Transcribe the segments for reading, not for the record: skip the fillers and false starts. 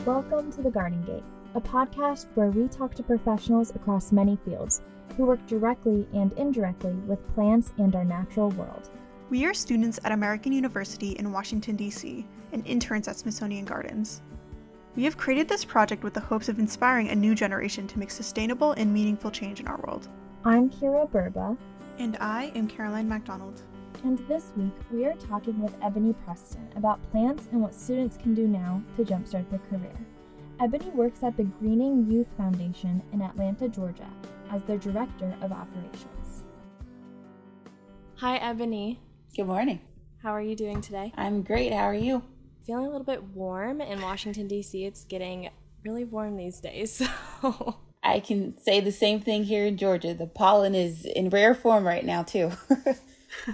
Welcome to The Garden Gate, a podcast where we talk to professionals across many fields who work directly and indirectly with plants and our natural world. We are students at American University in Washington, D.C., and interns at Smithsonian Gardens. We have created this project with the hopes of inspiring a new generation to make sustainable and meaningful change in our world. I'm Kira Burba. And I am Caroline MacDonald. And this week, we are talking with Eboni Preston about plants and what students can do now to jumpstart their career. Eboni works at the Greeny Youth Foundation in Atlanta, Georgia, as their Director of Operations. Hi, Eboni. Good morning. How are you doing today? I'm great. How are you? Feeling a little bit warm in Washington, D.C. It's getting really warm these days, so... I can say the same thing here in Georgia. The pollen is in rare form right now, too.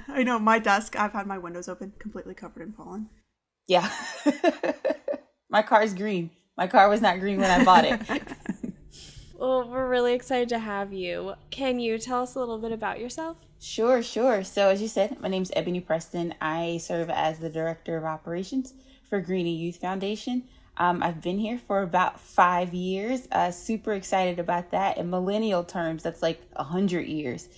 I know, my desk, I've had my windows open, completely covered in pollen. Yeah. My car's green. My car was not green when I bought it. Well, we're really excited to have you. Can you tell us a little bit about yourself? Sure. So as you said, my name's Eboni Preston. I serve as the Director of Operations for Greeny Youth Foundation. I've been here for about 5 years. Super excited about that. In millennial terms, that's like 100 years.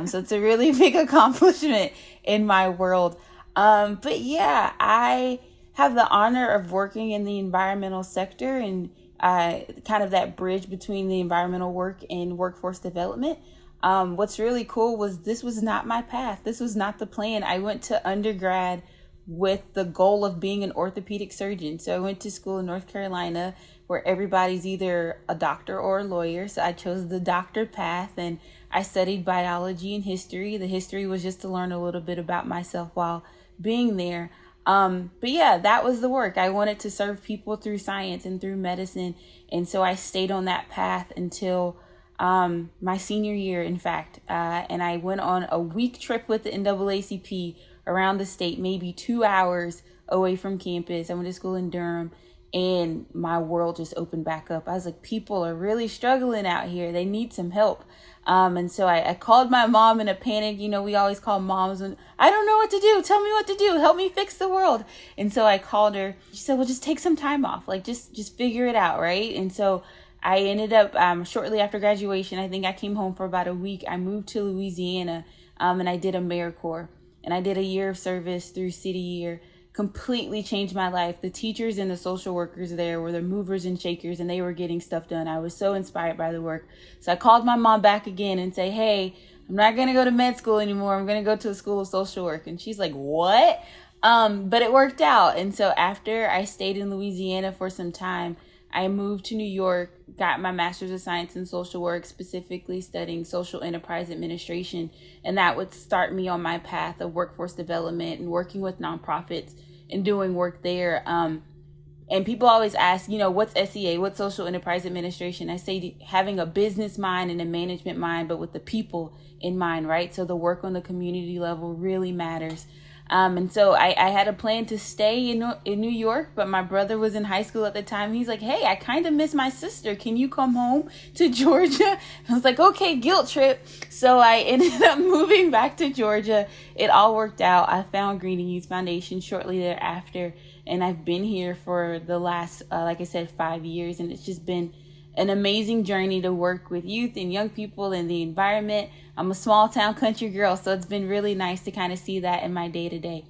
So it's a really big accomplishment in my world. But yeah, I have the honor of working in the environmental sector and kind of that bridge between the environmental work and workforce development. What's really cool was this was not my path. This was not the plan. I went to undergrad with the goal of being an orthopedic surgeon. So I went to school in North Carolina where everybody's either a doctor or a lawyer. So I chose the doctor path and I studied biology and history. The history was just to learn a little bit about myself while being there. But yeah, that was the work. I wanted to serve people through science and through medicine. And so I stayed on that path until my senior year, in fact. And I went on a week trip with the NAACP around the state, maybe 2 hours away from campus. I went to school in Durham and my world just opened back up. I was like, people are really struggling out here. They need some help. And so I called my mom in a panic. You know, we always call moms when I don't know what to do. Tell me what to do. Help me fix the world. And so I called her. She said, well, just take some time off. Like, just figure it out. Right. And so I ended up shortly after graduation, I think I came home for about a week. I moved to Louisiana and I did AmeriCorps. And I did a year of service through City Year, completely changed my life. The teachers and the social workers there were the movers and shakers, and they were getting stuff done. I was so inspired by the work. So I called my mom back again and say, hey, I'm not going to go to med school anymore. I'm going to go to a school of social work. And she's like, what? But it worked out. And so after I stayed in Louisiana for some time, I moved to New York, got my master's of science in social work, specifically studying social enterprise administration. And that would start me on my path of workforce development and working with nonprofits and doing work there. And people always ask, you know, what's SEA? What's social enterprise administration? I say having a business mind and a management mind, but with the people in mind, right? So the work on the community level really matters. And so I had a plan to stay in New York, but my brother was in high school at the time. He's like, hey, I kind of miss my sister. Can you come home to Georgia? I was like, okay, guilt trip. So I ended up moving back to Georgia. It all worked out. I found Greeny Youth Foundation shortly thereafter, and I've been here for the last, like I said, 5 years. And it's just been an amazing journey to work with youth and young people in the environment. I'm a small town country girl, so it's been really nice to kind of see that in my day-to-day.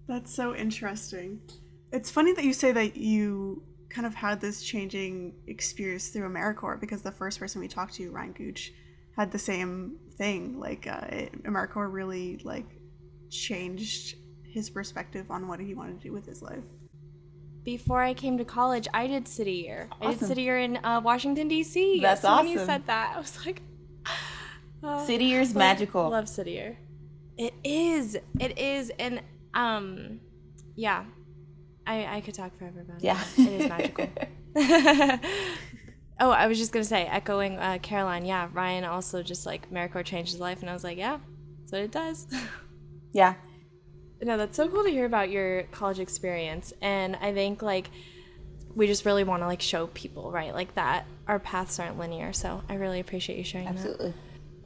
That's so interesting. It's funny that you say that you kind of had this changing experience through AmeriCorps, because the first person we talked to, Ryan Gooch, had the same thing. Like AmeriCorps really changed his perspective on what he wanted to do with his life. Before I came to college, I did City Year. Awesome. I did City Year in Washington, D.C. That's so awesome. When you said that, I was like... City Year's magical. Love City Year. It is. And, yeah. I could talk forever about it. Yeah. It is magical. Oh, I was just going to say, echoing Caroline, yeah, Ryan also just, AmeriCorps changed his life, and I was like, yeah, that's what it does. Yeah. No, that's so cool to hear about your college experience. And I think, we just really want to, show people, right, that our paths aren't linear. So I really appreciate you sharing Absolutely. that.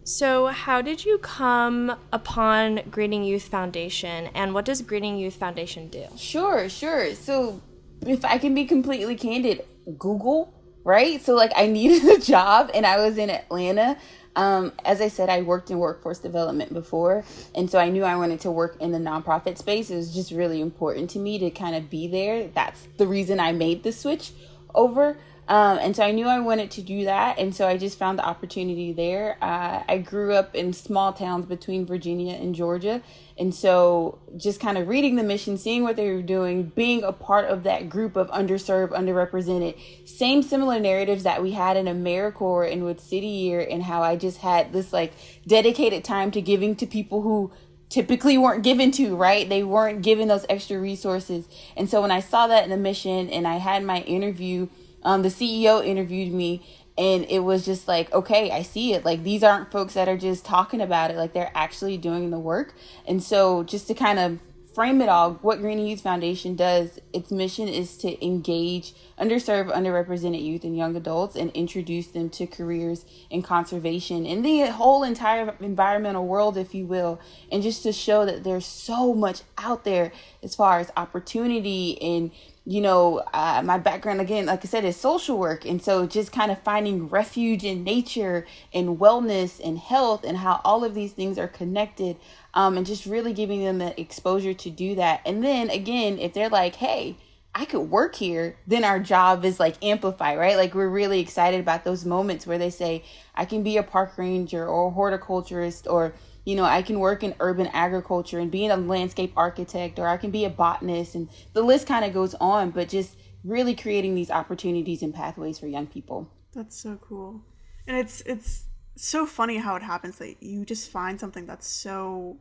So how did you come upon Greeny Youth Foundation, and what does Greeny Youth Foundation do? Sure. So if I can be completely candid, Google, right? So like I needed a job and I was in Atlanta. As I said, I worked in workforce development before. And so I knew I wanted to work in the nonprofit space. It was just really important to me to kind of be there. That's the reason I made the switch over. And so I knew I wanted to do that. And so I just found the opportunity there. I grew up in small towns between Virginia and Georgia. And so just kind of reading the mission, seeing what they were doing, being a part of that group of underserved, underrepresented, same similar narratives that we had in AmeriCorps and with City Year, and how I just had this like dedicated time to giving to people who typically weren't given to, right? They weren't given those extra resources. And so when I saw that in the mission and I had my interview, the CEO interviewed me, and it was just like, okay, I see it. Like, these aren't folks that are just talking about it. Like, they're actually doing the work. And so just to kind of frame it all, what Greeny Youth Foundation does, its mission is to engage underserved, underrepresented youth and young adults and introduce them to careers in conservation and the whole entire environmental world, if you will, and just to show that there's so much out there as far as opportunity. And my background, again, like I said, is social work. And so just kind of finding refuge in nature and wellness and health and how all of these things are connected, and just really giving them the exposure to do that. And then again, if they're like, hey, I could work here, then our job is like amplified, right? Like, we're really excited about those moments where they say, I can be a park ranger or a horticulturist, or I can work in urban agriculture and be a landscape architect, or I can be a botanist, and the list kind of goes on, but just really creating these opportunities and pathways for young people. That's so cool. And it's so funny how it happens that you just find something that's so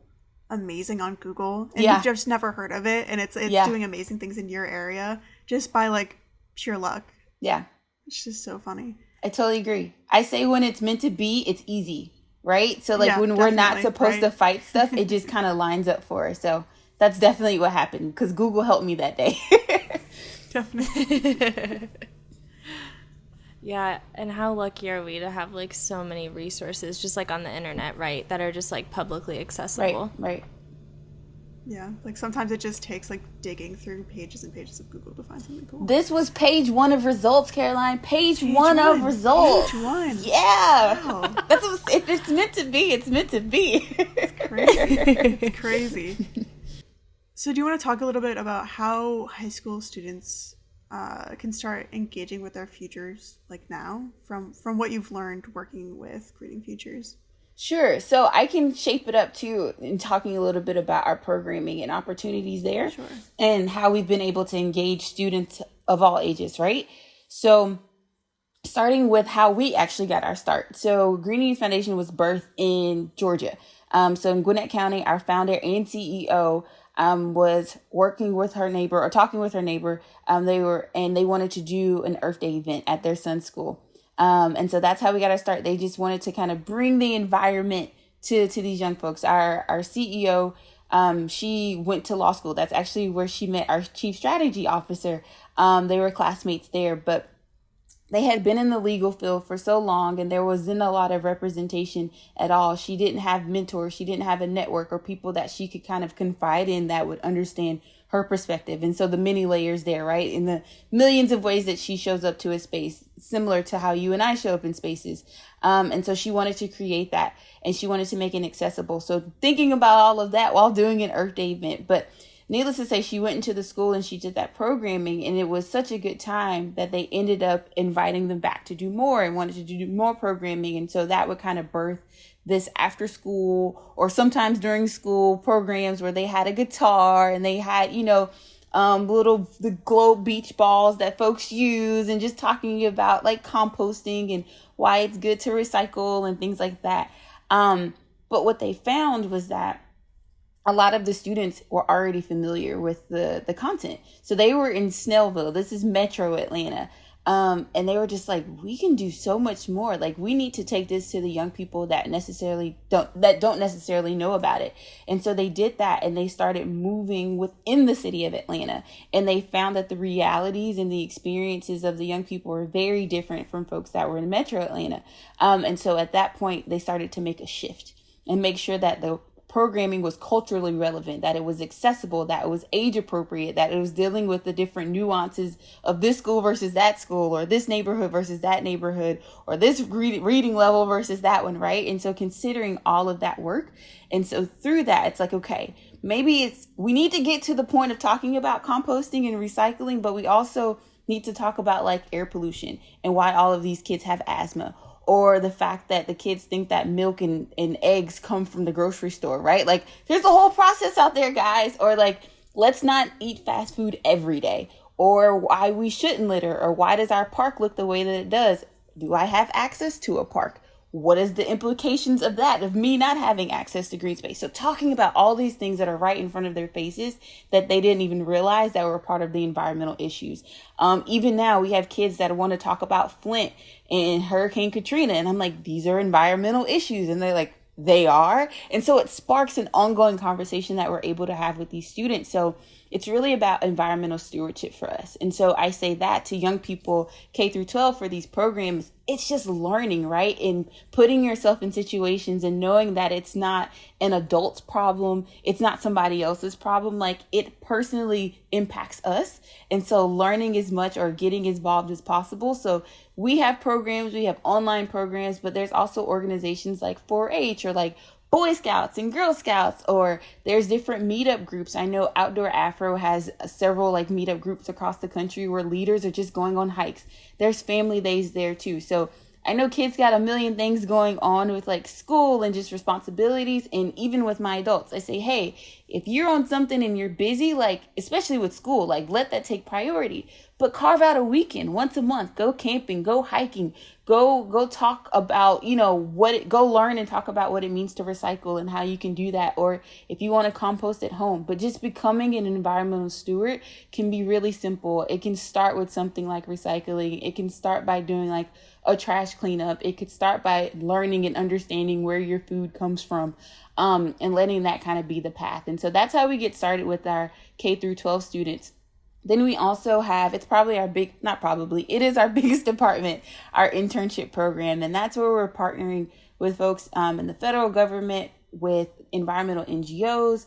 amazing on Google and you've just never heard of it, and it's doing amazing things in your area just by like pure luck. Yeah. It's just so funny. I totally agree. I say when it's meant to be, it's easy. Right? So like when we're not supposed to fight stuff, it just kind of lines up for us. So that's definitely what happened, because Google helped me that day. Definitely. Yeah, and how lucky are we to have like so many resources just like on the internet, right, that are just like publicly accessible. Right. Yeah, like sometimes it just takes like digging through pages and pages of Google to find something cool. This was page 1 of results, Caroline. Page one of results. Page 1. Yeah. Wow. If it's meant to be, it's meant to be. It's crazy. It's crazy. So do you want to talk a little bit about how high school students can start engaging with their futures like now from what you've learned working with Creating Futures? Sure. So I can shape it up too in talking a little bit about our programming and opportunities there. Sure. And how we've been able to engage students of all ages, right? So starting with how we actually got our start. So Greeny Youth Foundation was birthed in Georgia. So in Gwinnett County, our founder and CEO was working with her neighbor or talking with her neighbor. They wanted to do an Earth Day event at their son's school. And so that's how we got our start. They just wanted to kind of bring the environment to these young folks. Our CEO, she went to law school. That's actually where she met our chief strategy officer. They were classmates there, but they had been in the legal field for so long and there wasn't a lot of representation at all. She didn't have mentors. She didn't have a network or people that she could kind of confide in that would understand her perspective. And so the many layers there, right? In the millions of ways that she shows up to a space, similar to how you and I show up in spaces. And so she wanted to create that and she wanted to make it accessible. So thinking about all of that while doing an Earth Day event, but needless to say, she went into the school and she did that programming, and it was such a good time that they ended up inviting them back to do more and wanted to do more programming. And so that would kind of birth this after school or sometimes during school programs where they had a guitar and they had, the globe beach balls that folks use, and just talking about like composting and why it's good to recycle and things like that. But what they found was that a lot of the students were already familiar with the content. So they were in Snellville. This is Metro Atlanta. And they were just like, we can do so much more. Like, we need to take this to the young people that don't necessarily know about it. And so they did that, and they started moving within the city of Atlanta. And they found that the realities and the experiences of the young people were very different from folks that were in Metro Atlanta. And so at that point, they started to make a shift and make sure that the programming was culturally relevant, that it was accessible, that it was age appropriate, that it was dealing with the different nuances of this school versus that school, or this neighborhood versus that neighborhood, or this reading level versus that one, right? And so considering all of that work. And so through that, it's like, okay, maybe we need to get to the point of talking about composting and recycling, but we also need to talk about like air pollution and why all of these kids have asthma, or the fact that the kids think that milk and eggs come from the grocery store, right? Like there's a whole process out there, guys. Or like, let's not eat fast food every day, or why we shouldn't litter, or why does our park look the way that it does? Do I have access to a park? What is the implications of that, of me not having access to green space? So talking about all these things that are right in front of their faces that they didn't even realize that were part of the environmental issues. Even now we have kids that want to talk about Flint and Hurricane Katrina. And I'm like, these are environmental issues. And they're like, they are. And so it sparks an ongoing conversation that we're able to have with these students. So it's really about environmental stewardship for us. And so I say that to young people, K through 12, for these programs, it's just learning, right? And putting yourself in situations and knowing that it's not an adult's problem. It's not somebody else's problem. Like it personally impacts us. And so learning as much or getting involved as possible. So we have programs, we have online programs, but there's also organizations like 4-H or like Boy Scouts and Girl Scouts, or there's different meetup groups. I know Outdoor Afro has several like meetup groups across the country where leaders are just going on hikes. There's family days there too. So I know kids got a million things going on with like school and just responsibilities. And even with my adults, I say, hey, if you're on something and you're busy, like especially with school, like let that take priority. But carve out a weekend once a month, go camping, go hiking, go talk about, go learn and talk about what it means to recycle and how you can do that. Or if you want to compost at home, but just becoming an environmental steward can be really simple. It can start with something like recycling. It can start by doing like a trash cleanup. It could start by learning and understanding where your food comes from, and letting that kind of be the path. And so that's how we get started with our K through 12 students. Then we also have, it is our biggest department, our internship program. And that's where we're partnering with folks in the federal government, with environmental NGOs,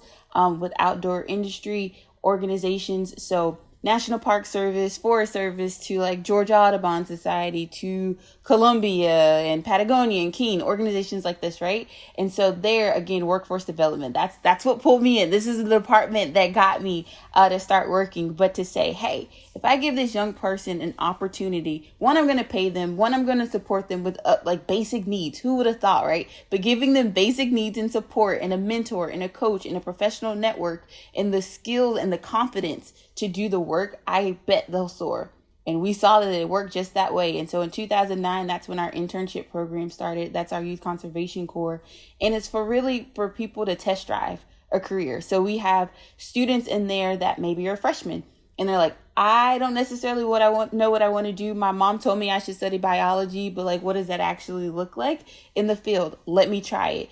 with outdoor industry organizations. So National Park Service, Forest Service, to like Georgia Audubon Society, to Columbia and Patagonia and Keene, organizations like this, right? And so there, again, workforce development, that's what pulled me in. This is the department that got me to start working. But to say, hey, if I give this young person an opportunity, one, I'm going to pay them, one, I'm going to support them with like basic needs. Who would have thought, right? But giving them basic needs and support and a mentor and a coach and a professional network and the skills and the confidence to do the work, I bet they'll soar. And we saw that it worked just that way. And so in 2009, that's when our internship program started. That's our Youth Conservation Corps. And it's for people to test drive a career. So we have students in there that maybe are freshmen and they're like, I don't necessarily know what I want to do. My mom told me I should study biology, but like, what does that actually look like in the field? Let me try it.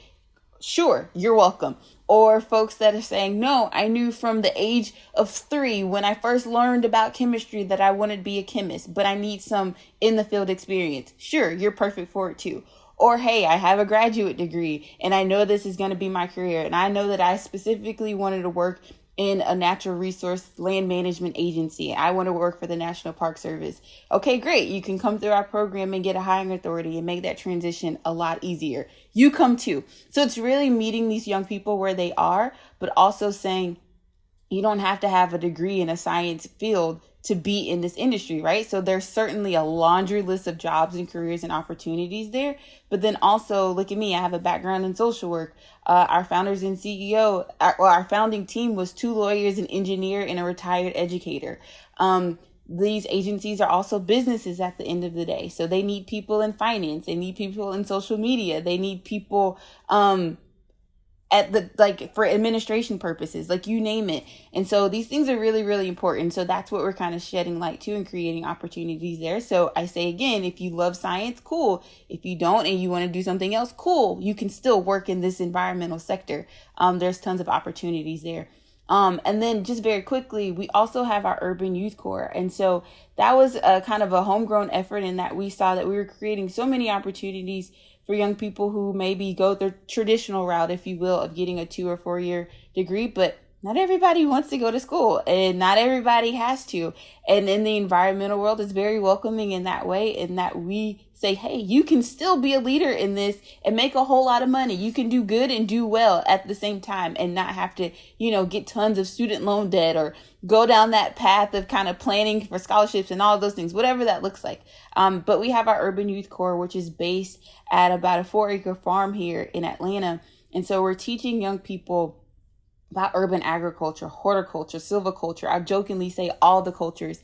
Sure, you're welcome. Or folks that are saying, no, I knew from the age of 3 when I first learned about chemistry that I wanted to be a chemist, but I need some in the field experience. Sure, you're perfect for it too. Or, hey, I have a graduate degree and I know this is going to be my career. And I know that I specifically wanted to work in a natural resource land management agency. I want to work for the National Park Service. Okay, great. You can come through our program and get a hiring authority and make that transition a lot easier. You come too. So it's really meeting these young people where they are, but also saying you don't have to have a degree in a science field to be in this industry, right? So there's certainly a laundry list of jobs and careers and opportunities there. But then also, look at me, I have a background in social work. Our founders and CEO, our founding team was 2 lawyers, an engineer, and a retired educator. These agencies are also businesses at the end of the day. So they need people in finance. They need people in social media. They need people for administration purposes, like you name it. And so these things are really, really important. So that's what we're kind of shedding light to and creating opportunities there. So I say again, if you love science, cool. If you don't and you want to do something else, cool. You can still work in this environmental sector. There's tons of opportunities there. And then just very quickly, we also have our Urban Youth Corps. And so that was a kind of a homegrown effort in that we saw that we were creating so many opportunities for young people who maybe go the traditional route, if you will, of getting a 2 or 4 year degree, but not everybody wants to go to school and not everybody has to. And in the environmental world, it's very welcoming in that way, in that we say, hey, you can still be a leader in this and make a whole lot of money. You can do good and do well at the same time and not have to, get tons of student loan debt or go down that path of kind of planning for scholarships and all of those things, whatever that looks like. But we have our Urban Youth Corps, which is based at about a 4-acre farm here in Atlanta. And so we're teaching young people about urban agriculture, horticulture, silviculture. I jokingly say all the cultures.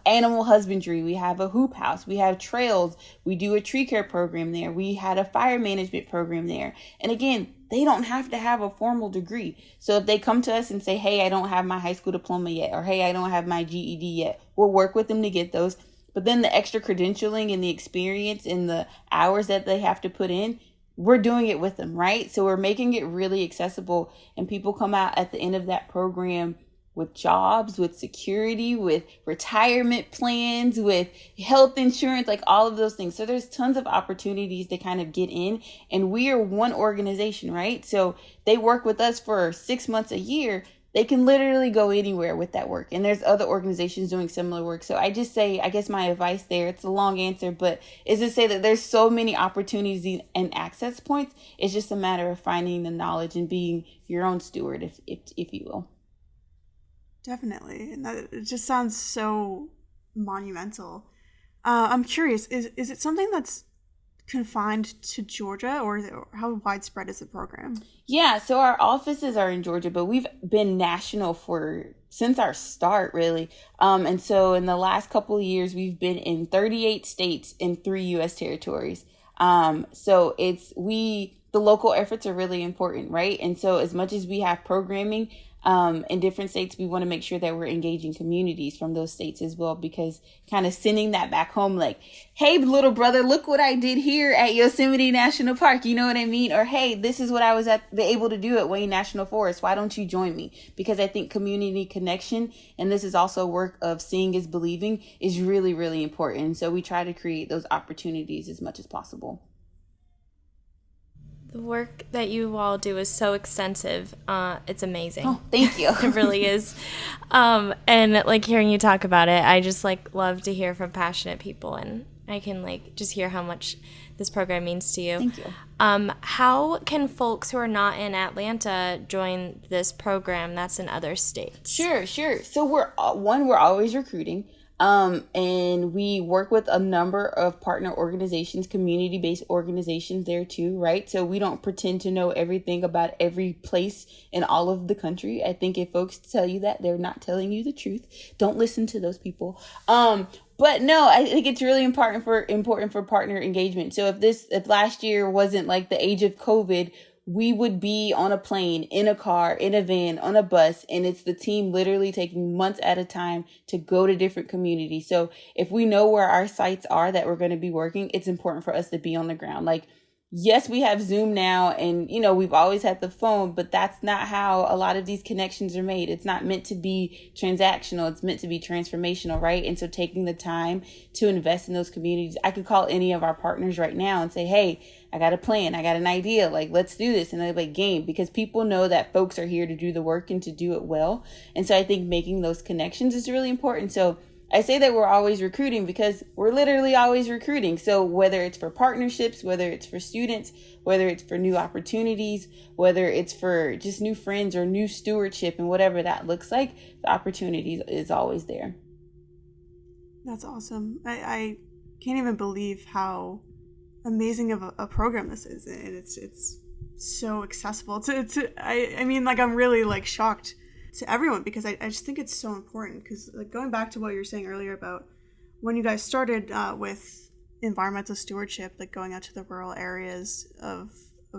Animal husbandry. We have a hoop house. We have trails. We do a tree care program there. We had a fire management program there. And again, they don't have to have a formal degree. So if they come to us and say, hey, I don't have my high school diploma yet, or hey, I don't have my GED yet, we'll work with them to get those. But then the extra credentialing and the experience and the hours that they have to put in, we're doing it with them, right? So we're making it really accessible, and people come out at the end of that program with jobs, with security, with retirement plans, with health insurance, like all of those things. So there's tons of opportunities to kind of get in, and we are one organization, right? So they work with us for 6 months, a year. They can literally go anywhere with that work. And there's other organizations doing similar work. So I just say, I guess my advice there, it's a long answer, but is to say that there's so many opportunities and access points. It's just a matter of finding the knowledge and being your own steward, if you will. Definitely. And it just sounds so monumental. I'm curious, is it something that's confined to Georgia, or how widespread is the program? Yeah, so our offices are in Georgia, but we've been national since our start, really. And so in the last couple of years, we've been in 38 states and 3 U.S. territories. So the local efforts are really important, right? And so as much as we have programming in different states, we want to make sure that we're engaging communities from those states as well, because kind of sending that back home, like, hey, little brother, look what I did here at Yosemite National Park. You know what I mean? Or, hey, this is what I was able to do at Wayne National Forest. Why don't you join me? Because I think community connection, and this is also work of seeing is believing, is really, really important. So we try to create those opportunities as much as possible. The work that you all do is so extensive. It's amazing. Oh, thank you. It really is. And like hearing you talk about it, I just love to hear from passionate people, and I can just hear how much this program means to you. Thank you. How can folks who are not in Atlanta join this program that's in other states? Sure. So we're always recruiting. And we work with a number of partner organizations, community-based organizations there too, right? So we don't pretend to know everything about every place in all of the country. I think if folks tell you that, they're not telling you the truth. Don't listen to those people. But no, I think it's really important for partner engagement. So if last year wasn't like the age of COVID, we would be on a plane, in a car, in a van, on a bus, and it's the team literally taking months at a time to go to different communities. So if we know where our sites are that we're going to be working, it's important for us to be on the ground. Yes, we have Zoom now, and, we've always had the phone, but that's not how a lot of these connections are made. It's not meant to be transactional. It's meant to be transformational, right? And so taking the time to invest in those communities, I could call any of our partners right now and say, hey, I got a plan. I got an idea. Let's do this. And they're game, because people know that folks are here to do the work and to do it well. And so I think making those connections is really important. So I say that we're always recruiting because we're literally always recruiting. So whether it's for partnerships, whether it's for students, whether it's for new opportunities, whether it's for just new friends or new stewardship, and whatever that looks like, the opportunity is always there. That's awesome. I can't even believe how amazing of a program this is, and it's so accessible I'm really shocked to everyone, because I just think it's so important, because going back to what you were saying earlier about when you guys started with environmental stewardship, going out to the rural areas of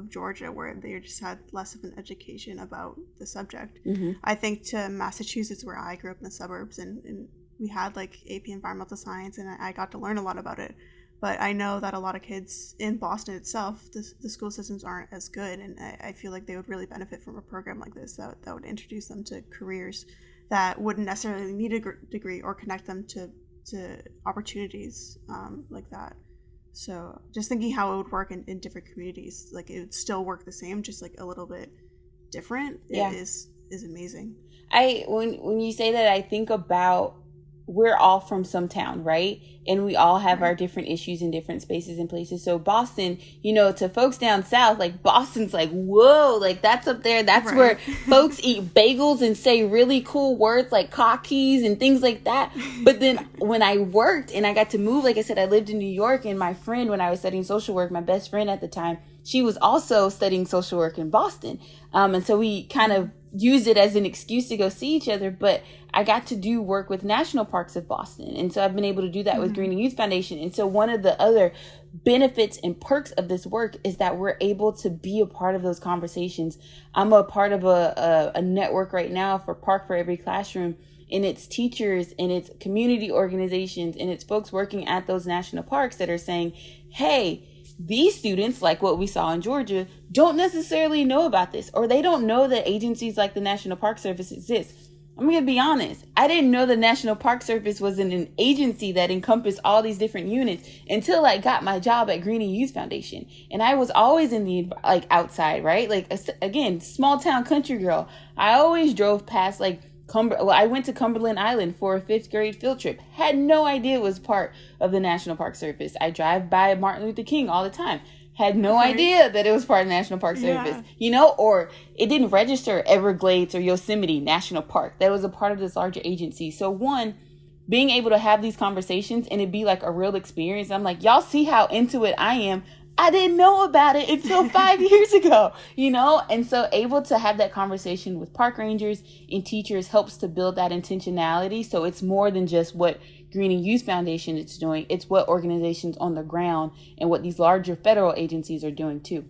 Georgia where they just had less of an education about the subject. Mm-hmm. I think to Massachusetts, where I grew up in the suburbs, and we had AP environmental science, and I got to learn a lot about it. But I know that a lot of kids in Boston itself, the school systems aren't as good, and I feel like they would really benefit from a program like this that would introduce them to careers that wouldn't necessarily need a degree or connect them to opportunities like that. So just thinking how it would work in different communities, like it would still work the same, just like a little bit different. Yeah. It is amazing. When you say that, I think about, we're all from some town, right? And we all have our different issues in different spaces and places. So Boston, to folks down south, like Boston's like, whoa, like that's up there. That's where folks eat bagels and say really cool words like cockies and things like that. But then when I worked and I got to move, like I said, I lived in New York, and my friend, when I was studying social work, my best friend at the time, she was also studying social work in Boston. And so we kind of used it as an excuse to go see each other. But I got to do work with National Parks of Boston. And so I've been able to do that with Greeny Youth Foundation. And so one of the other benefits and perks of this work is that we're able to be a part of those conversations. I'm a part of a network right now for Park for Every Classroom, and it's teachers and it's community organizations and it's folks working at those national parks that are saying, hey, these students, like what we saw in Georgia, don't necessarily know about this, or they don't know that agencies like the National Park Service exist. I'm going to be honest. I didn't know the National Park Service was an agency that encompassed all these different units until I got my job at Greeny Youth Foundation. And I was always in the, like, outside, right? Like, again, small town country girl. I always drove past, like, I went to Cumberland Island for a 5th grade field trip. Had no idea it was part of the National Park Service. I drive by Martin Luther King all the time. Had no idea that it was part of the National Park Service, or it didn't register Everglades or Yosemite National Park. That was a part of this larger agency. So one, being able to have these conversations and it be like a real experience. I'm like, y'all see how into it I am. I didn't know about it until 5 years ago, And so able to have that conversation with park rangers and teachers helps to build that intentionality. So it's more than just what Greeny Youth Foundation is doing. It's what organizations on the ground and what these larger federal agencies are doing too.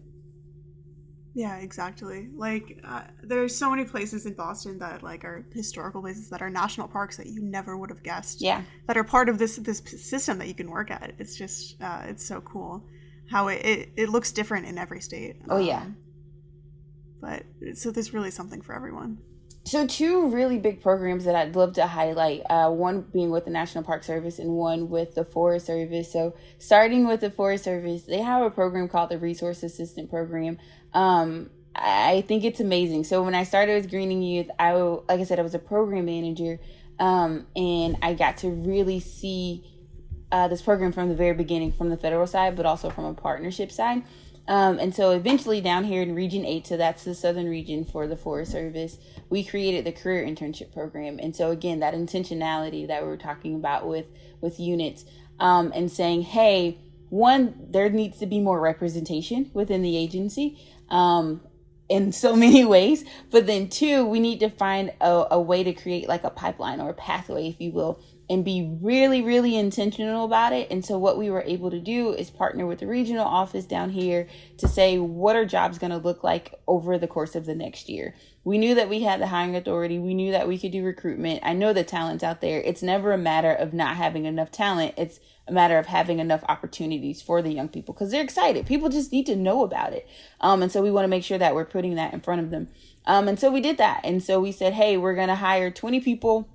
Yeah, exactly. Like there's so many places in Boston that like are historical places that are national parks that you never would have guessed. Yeah. That are part of this system that you can work at. It's just it's so cool how it looks different in every state. Oh yeah. But so there's really something for everyone. So 2 really big programs that I'd love to highlight, one being with the National Park Service and one with the Forest Service. So starting with the Forest Service, they have a program called the Resource Assistant Program. I think it's amazing. So when I started with Greeny Youth, like I said, I was a program manager, and I got to really see this program from the very beginning, from the federal side, but also from a partnership side. And so eventually down here in Region 8, so that's the southern region for the Forest Service, we created the Career Internship Program. And so again, that intentionality that we were talking about with units, and saying, hey, one, there needs to be more representation within the agency in so many ways. But then 2, we need to find a way to create like a pipeline or a pathway, if you will, and be really, really intentional about it. And so what we were able to do is partner with the regional office down here to say, what are jobs going to look like over the course of the next year? We knew that we had the hiring authority. We knew that we could do recruitment. I know the talent's out there. It's never a matter of not having enough talent. It's a matter of having enough opportunities for the young people because they're excited. People just need to know about it. And so we want to make sure that we're putting that in front of them. And so we did that. And so we said, hey, we're going to hire 20 people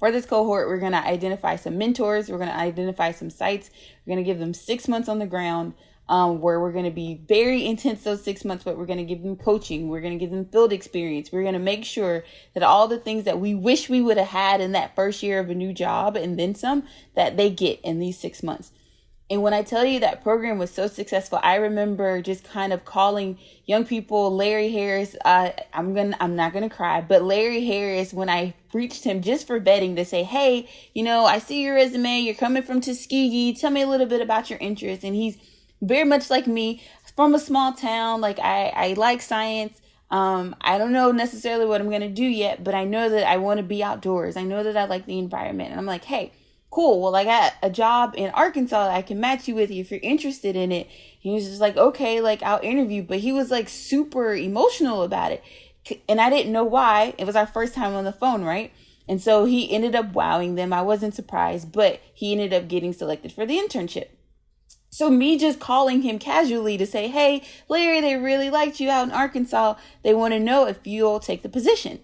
for this cohort. We're going to identify some mentors. We're going to identify some sites. We're going to give them 6 months on the ground, where we're going to be very intense those 6 months, but we're going to give them coaching. We're going to give them field experience. We're going to make sure that all the things that we wish we would have had in that first year of a new job and then some, that they get in these 6 months. And when I tell you that program was so successful, I remember just kind of calling young people, Larry Harris, I'm not going to cry, but Larry Harris, when I reached him just for vetting to say, hey, I see your resume, you're coming from Tuskegee, tell me a little bit about your interests. And he's very much like me, from a small town. Like I like science. I don't know necessarily what I'm going to do yet, but I know that I want to be outdoors. I know that I like the environment. And I'm like, hey, cool. Well, I got a job in Arkansas that I can match you with if you're interested in it. He was just like, okay, like I'll interview. But he was like super emotional about it. And I didn't know why. It was our first time on the phone, right? And so he ended up wowing them. I wasn't surprised, but he ended up getting selected for the internship. So me just calling him casually to say, hey, Larry, they really liked you out in Arkansas. They want to know if you'll take the position.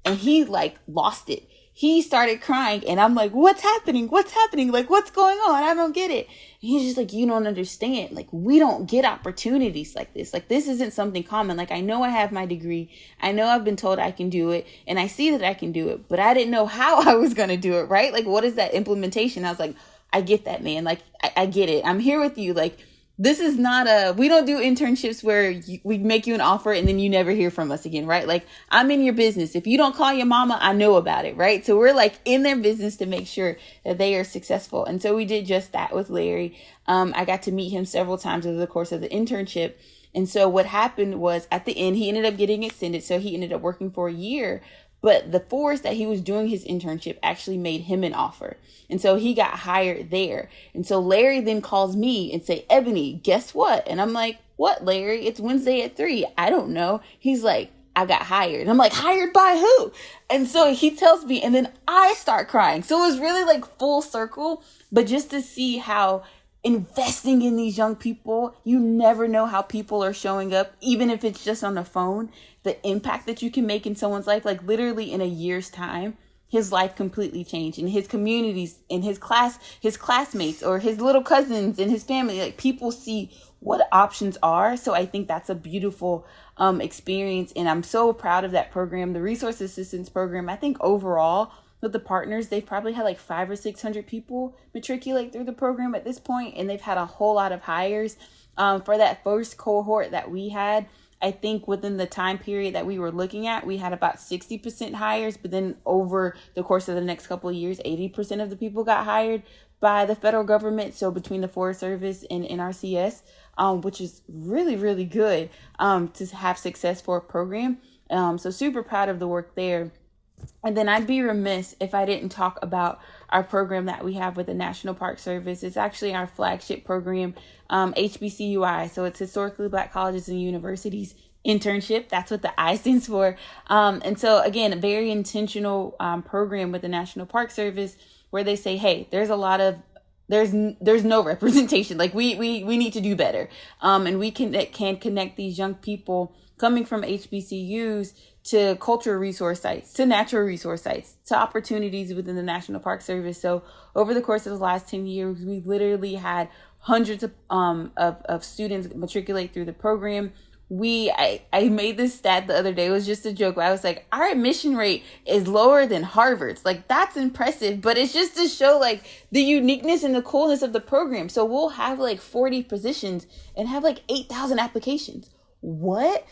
And he like lost it. He started crying and I'm like, what's happening? What's happening? Like, what's going on? I don't get it. And he's just like, you don't understand. Like, we don't get opportunities like this. Like, this isn't something common. Like, I know I have my degree. I know I've been told I can do it and I see that I can do it, but I didn't know how I was going to do it. Right? Like, what is that implementation? I was like, I get that, man. Like, I get it. I'm here with you. Like, this is not we don't do internships where we make you an offer and then you never hear from us again, right? Like, I'm in your business. If you don't call your mama, I know about it, right? So we're like in their business to make sure that they are successful. And so we did just that with Larry. I got to meet him several times over the course of the internship. And so what happened was at the end, he ended up getting extended. So he ended up working for a year. But the force that he was doing his internship actually made him an offer. And so he got hired there. And so Larry then calls me and say, Ebony, guess what? And I'm like, what, Larry? It's Wednesday at 3. I don't know. He's like, I got hired. And I'm like, hired by who? And so he tells me, and then I start crying. So it was really like full circle. But just to see how investing in these young people, you never know how people are showing up, even if it's just on the phone, the impact that you can make in someone's life. Like literally in a year's time, his life completely changed, and his communities, in his class, his classmates or his little cousins and his family, like people see what options are. So I think that's a beautiful experience. And I'm so proud of that program. The resource assistance program, I think overall, with the partners, they've probably had like 500 or 600 people matriculate through the program at this point, and they've had a whole lot of hires. For that first cohort that we had, I think within the time period that we were looking at, we had about 60% hires, but then over the course of the next couple of years, 80% of the people got hired by the federal government. So between the Forest Service and NRCS, which is really, really good to have success for a program. So super proud of the work there. And then I'd be remiss if I didn't talk about our program that we have with the National Park Service. It's actually our flagship program, HBCUI. So it's Historically Black Colleges and Universities Internship. That's what the I stands for. And so again, a very intentional program with the National Park Service where they say, hey, there's no representation. Like we need to do better. And we can connect these young people coming from HBCUs to cultural resource sites, to natural resource sites, to opportunities within the National Park Service. So over the course of the last 10 years, we literally had hundreds of students matriculate through the program. I made this stat the other day. It was just a joke. I was like, our admission rate is lower than Harvard's. Like, that's impressive, but it's just to show like the uniqueness and the coolness of the program. So we'll have like 40 positions and have like 8,000 applications. What?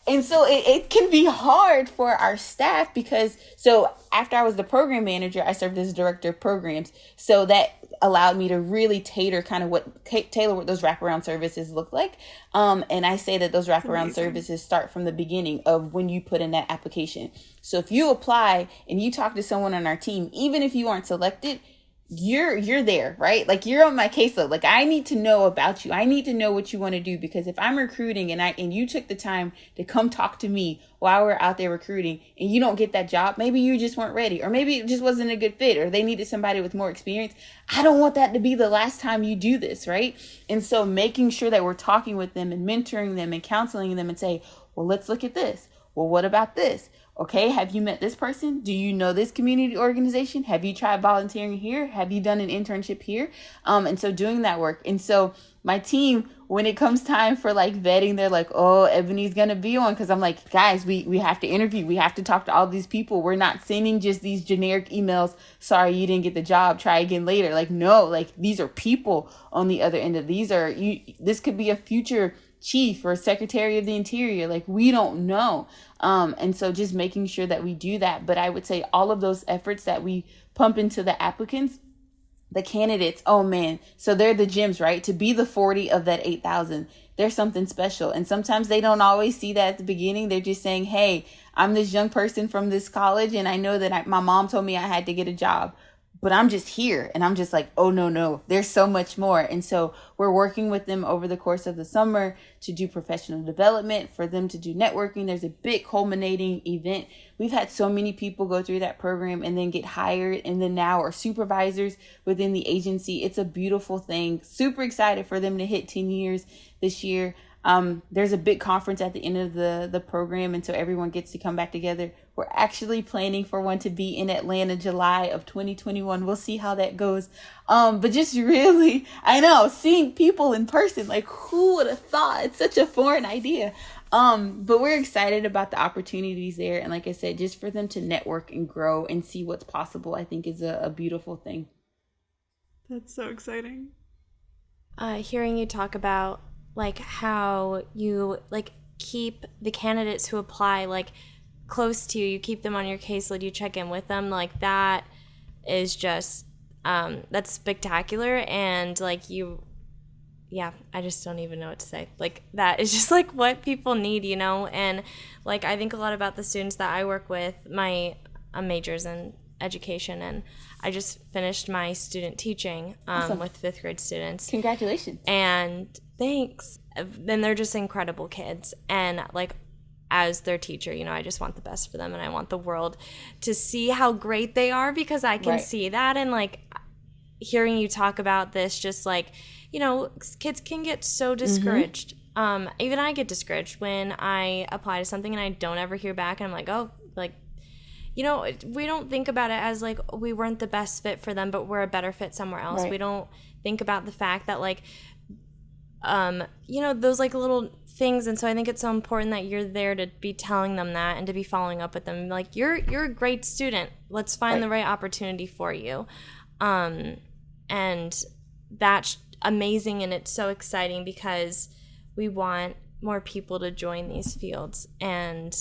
And so it can be hard for our staff because, so after I was the program manager, I served as director of programs. So that allowed me to really tailor what those wraparound services look like. And I say that those wraparound services start from the beginning of when you put in that application. So if you apply and you talk to someone on our team, even if you aren't selected, you're there, right? Like you're on my caseload. Like I need to know about you. I need to know what you want to do, because if I'm recruiting and you took the time to come talk to me while we're out there recruiting and you don't get that job, maybe you just weren't ready, or maybe it just wasn't a good fit, or they needed somebody with more experience. I don't want that to be the last time you do this, right? And so making sure that we're talking with them and mentoring them and counseling them and say, well, let's look at this. Well, what about this? Okay, have you met this person? Do you know this community organization? Have you tried volunteering here? Have you done an internship here? And so doing that work. And so my team, when it comes time for like vetting, they're like, oh, Ebony's going to be on. Because I'm like, guys, we have to interview. We have to talk to all these people. We're not sending just these generic emails. Sorry, you didn't get the job. Try again later. Like, no, like these are people on the other end of these. This could be a future chief or secretary of the interior. Like we don't know. And so just making sure that we do that. But I would say all of those efforts that we pump into the applicants, the candidates, oh man, so they're the gems, right? To be the 40 of that 8,000, there's something special. And sometimes they don't always see that at the beginning. They're just saying, hey, I'm this young person from this college, and I know that my mom told me I had to get a job. but I'm just here. And I'm just like, oh, no, there's so much more. And so we're working with them over the course of the summer to do professional development, for them to do networking. There's a big culminating event. We've had so many people go through that program and then get hired and then now are supervisors within the agency. It's a beautiful thing. Super excited for them to hit 10 years this year. There's a big conference at the end of the program, and so everyone gets to come back together. We're actually planning for one to be in Atlanta, July of 2021. We'll see how that goes. But just really, I know, seeing people in person, like, who would have thought? It's such a foreign idea. But we're excited about the opportunities there. And like I said, just for them to network and grow and see what's possible, I think is a beautiful thing. That's so exciting. Hearing you talk about like how you like keep the candidates who apply like close to you, you keep them on your caseload, you check in with them, like that is just that's spectacular. And like I just don't even know what to say. Like that is just like what people need, you know. And like I think a lot about the students that I work with. My majors in education, and I just finished my student teaching Awesome. with 5th grade students. Congratulations. And thanks. Then they're just incredible kids. And like as their teacher, you know, I just want the best for them, and I want the world to see how great they are, because I can see that. And like hearing you talk about this, just like, you know, kids can get so discouraged. Even I get discouraged when I apply to something and I don't ever hear back, and I'm like, oh, like, you know, we don't think about it as like we weren't the best fit for them, but we're a better fit somewhere else. Right. We don't think about the fact that like, you know, those like little things. And so I think it's so important that you're there to be telling them that and to be following up with them. Like, you're a great student. Let's find the right opportunity for you. And that's amazing. And it's so exciting because we want more people to join these fields. And,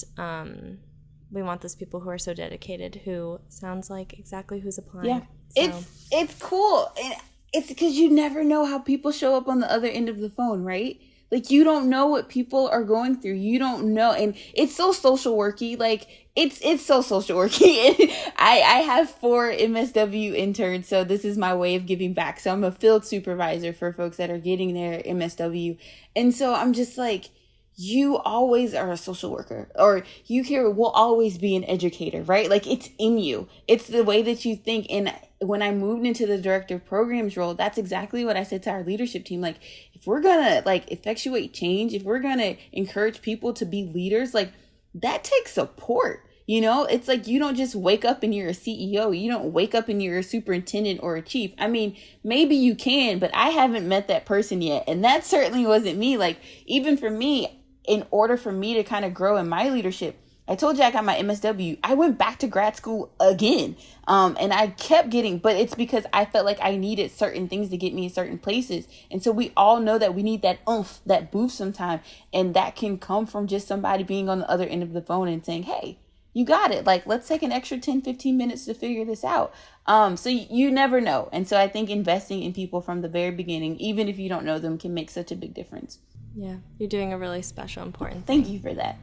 we want those people who are so dedicated, who sounds like exactly who's applying. Yeah, so. It's cool. And it's because you never know how people show up on the other end of the phone, right? Like, you don't know what people are going through. You don't know. And it's so social worky. Like, it's so social worky. I have 4 MSW interns, so this is my way of giving back. So I'm a field supervisor for folks that are getting their MSW. And so I'm just like, you always are a social worker, or you here will always be an educator, right? Like, it's in you. It's the way that you think. And when I moved into the director of programs role, that's exactly what I said to our leadership team. Like, if we're gonna like effectuate change, if we're gonna encourage people to be leaders, like, that takes support. You know, it's like, you don't just wake up and you're a CEO. You don't wake up and you're a superintendent or a chief. I mean, maybe you can, but I haven't met that person yet. And that certainly wasn't me. Like, even for me, in order for me to kind of grow in my leadership, I told you I got my MSW. I went back to grad school again. And I kept getting, but it's because I felt like I needed certain things to get me in certain places. And so we all know that we need that oomph, that boost sometime. And that can come from just somebody being on the other end of the phone and saying, hey, you got it. Like, let's take an extra 10, 15 minutes to figure this out. So you never know. And so I think investing in people from the very beginning, even if you don't know them, can make such a big difference. Yeah, you're doing a really special, important thing. Thank you for that.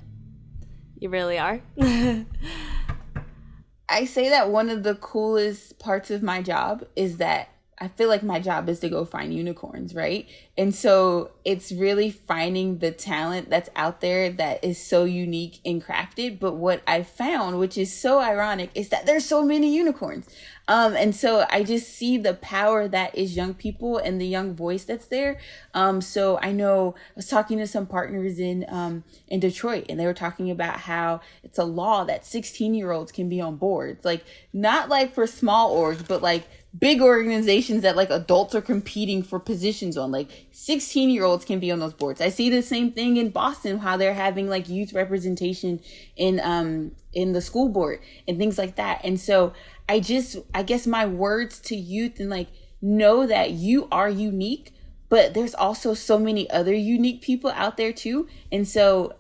You really are. I say that one of the coolest parts of my job is that I feel like my job is to go find unicorns, right? And so it's really finding the talent that's out there that is so unique and crafted. But what I found, which is so ironic, is that there's so many unicorns. And so I just see the power that is young people and the young voice that's there. So I know I was talking to some partners in Detroit, and they were talking about how it's a law that 16-year-olds can be on boards, like not like for small orgs, but like big organizations that like adults are competing for positions on. Like 16-year-olds can be on those boards. I see the same thing in Boston, how they're having like youth representation in the school board and things like that. And so I guess my words to youth and like, know that you are unique, but there's also so many other unique people out there too. And so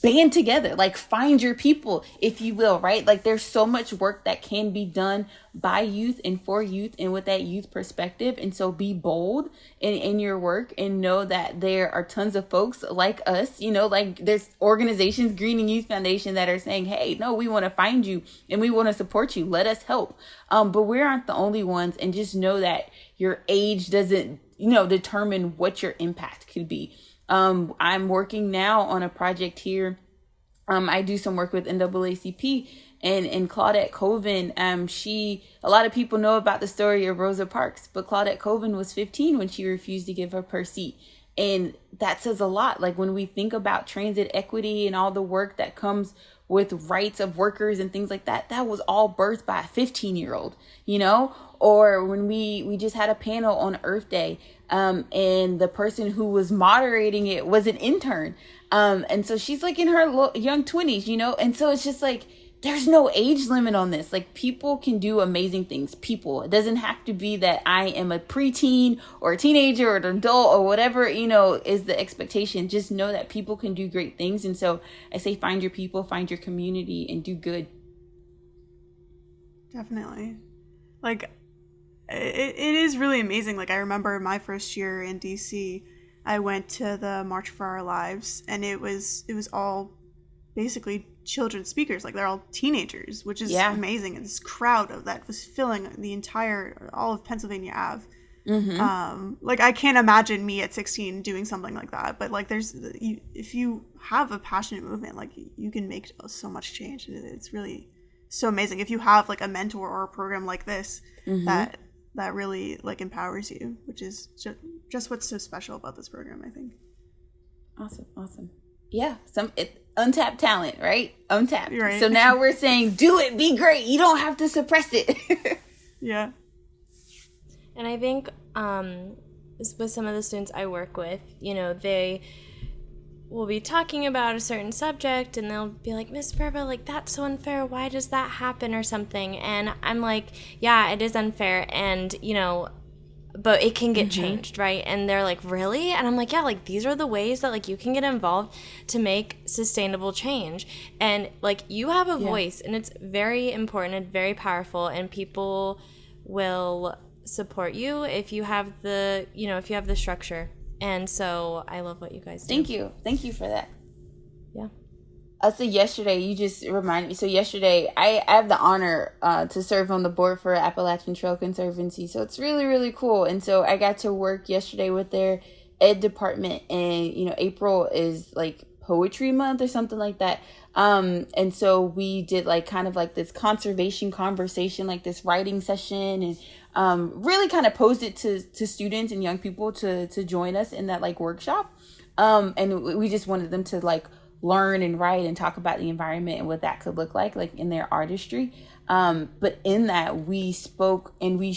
band together, like find your people, if you will, right? Like there's so much work that can be done by youth and for youth and with that youth perspective. And so be bold in your work and know that there are tons of folks like us, like there's organizations, Greeny Youth Foundation, that are saying, hey, no, we want to find you and we want to support you. Let us help. But we aren't the only ones. And just know that your age doesn't, determine what your impact could be. I'm working now on a project here. I do some work with NAACP and Claudette Colvin. A lot of people know about the story of Rosa Parks, but Claudette Colvin was 15 when she refused to give up her seat. And that says a lot. Like when we think about transit equity and all the work that comes with rights of workers and things like that, that was all birthed by a 15-year-old, or when we just had a panel on Earth Day, and the person who was moderating it was an intern. And so she's like in her young 20s, and so it's just like, there's no age limit on this. Like people can do amazing things. It doesn't have to be that I am a preteen or a teenager or an adult or whatever, is the expectation. Just know that people can do great things. And so I say, find your people, find your community, and do good. Definitely. Like it is really amazing. Like I remember my first year in DC, I went to the March for Our Lives, and it was all basically children speakers. Like they're all teenagers, which is amazing. And this crowd of that was filling all of Pennsylvania Ave. Mm-hmm. Like I can't imagine me at 16 doing something like that, but like if you have a passionate movement, like you can make so much change. It's really so amazing if you have like a mentor or a program like this that really like empowers you, which is just what's so special about this program, I think. Awesome. Yeah, untapped talent, right? Untapped. Right. So now we're saying, do it, be great. You don't have to suppress it. Yeah. And I think with some of the students I work with, they will be talking about a certain subject and they'll be like, Miss Berba, like, that's so unfair. Why does that happen or something? And I'm like, yeah, it is unfair. And, but it can get changed, right? And they're like, really? And I'm like, yeah, like these are the ways that like you can get involved to make sustainable change. And like you have a voice, and it's very important and very powerful, and people will support you if you have the structure. And so I love what you guys do. Thank you for that. Yeah. So yesterday, you just reminded me. So yesterday, I have the honor to serve on the board for Appalachian Trail Conservancy. So it's really, really cool. And so I got to work yesterday with their ed department. And, April is like poetry month or something like that. And so we did like kind of like this conservation conversation, like this writing session, and really kind of posed it to students and young people to join us in that like workshop. And we just wanted them to like learn and write and talk about the environment and what that could look like in their artistry. But in that we spoke and we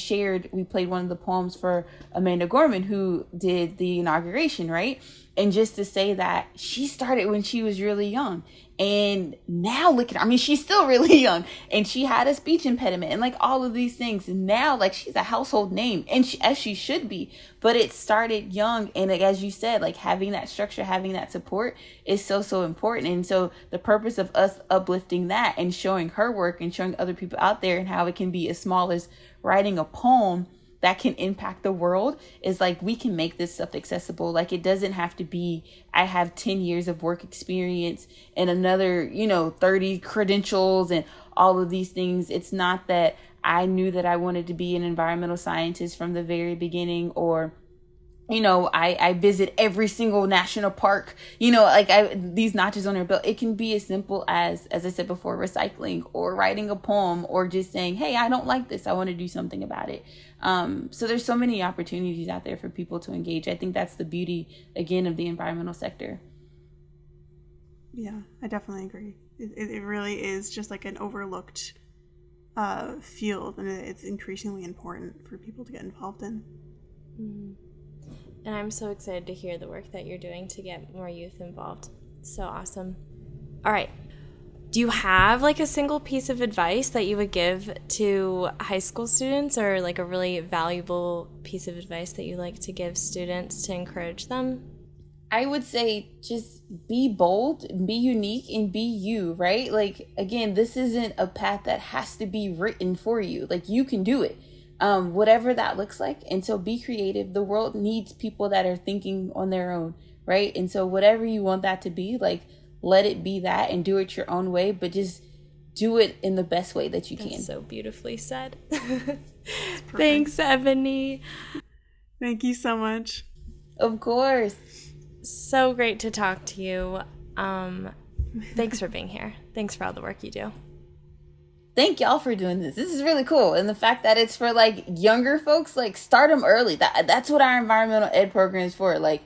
played one of the poems for Amanda Gorman, who did the inauguration, right? And just to say that she started when she was really young. And now look at her. I mean, she's still really young, and she had a speech impediment and like all of these things. And now like she's a household name, and as she should be, but it started young. And like, as you said, like having that structure, having that support is so, so important. And so the purpose of us uplifting that and showing her work and showing other people out there and how it can be as small as writing a poem that can impact the world is like, we can make this stuff accessible. Like it doesn't have to be, I have 10 years of work experience and another, 30 credentials and all of these things. It's not that I knew that I wanted to be an environmental scientist from the very beginning, or I visit every single national park, these notches on your belt. It can be as simple as I said before, recycling or writing a poem or just saying, hey, I don't like this. I want to do something about it. So there's so many opportunities out there for people to engage. I think that's the beauty, again, of the environmental sector. Yeah, I definitely agree. It really is just like an overlooked field, and it's increasingly important for people to get involved in. Mm-hmm. And I'm so excited to hear the work that you're doing to get more youth involved. So awesome. All right. Do you have like a single piece of advice that you would give to high school students, or like a really valuable piece of advice that you like to give students to encourage them? I would say just be bold, be unique, and be you, right? Like, again, this isn't a path that has to be written for you. Like, you can do it, whatever that looks like. And so be creative. The world needs people that are thinking on their own, right? And so whatever you want that to be, like, let it be that and do it your own way, but just do it in the best way that you can. That's so beautifully said. Thanks, Ebony. Thank you so much. Of course. So great to talk to you. Thanks for being here. Thanks for all the work you do. Thank y'all for doing this. This is really cool. And the fact that it's for like younger folks, like start them early. That's what our environmental ed program is for. Like,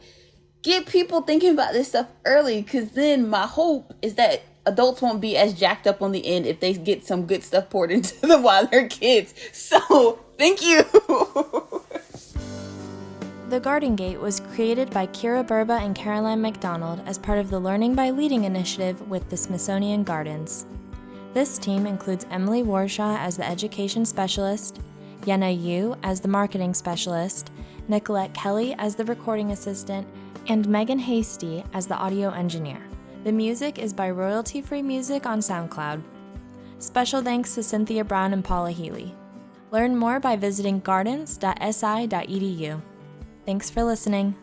get people thinking about this stuff early, because then my hope is that adults won't be as jacked up on the end if they get some good stuff poured into them while they're kids. So thank you. The Garden Gate was created by Kira Burba and Caroline McDonald as part of the Learning by Leading initiative with the Smithsonian Gardens. This team includes Emily Warshaw as the education specialist, Yenna Yu as the marketing specialist, Nicolette Kelly as the recording assistant, and Megan Hasty as the audio engineer. The music is by Royalty Free Music on SoundCloud. Special thanks to Cynthia Brown and Paula Healy. Learn more by visiting gardens.si.edu. Thanks for listening.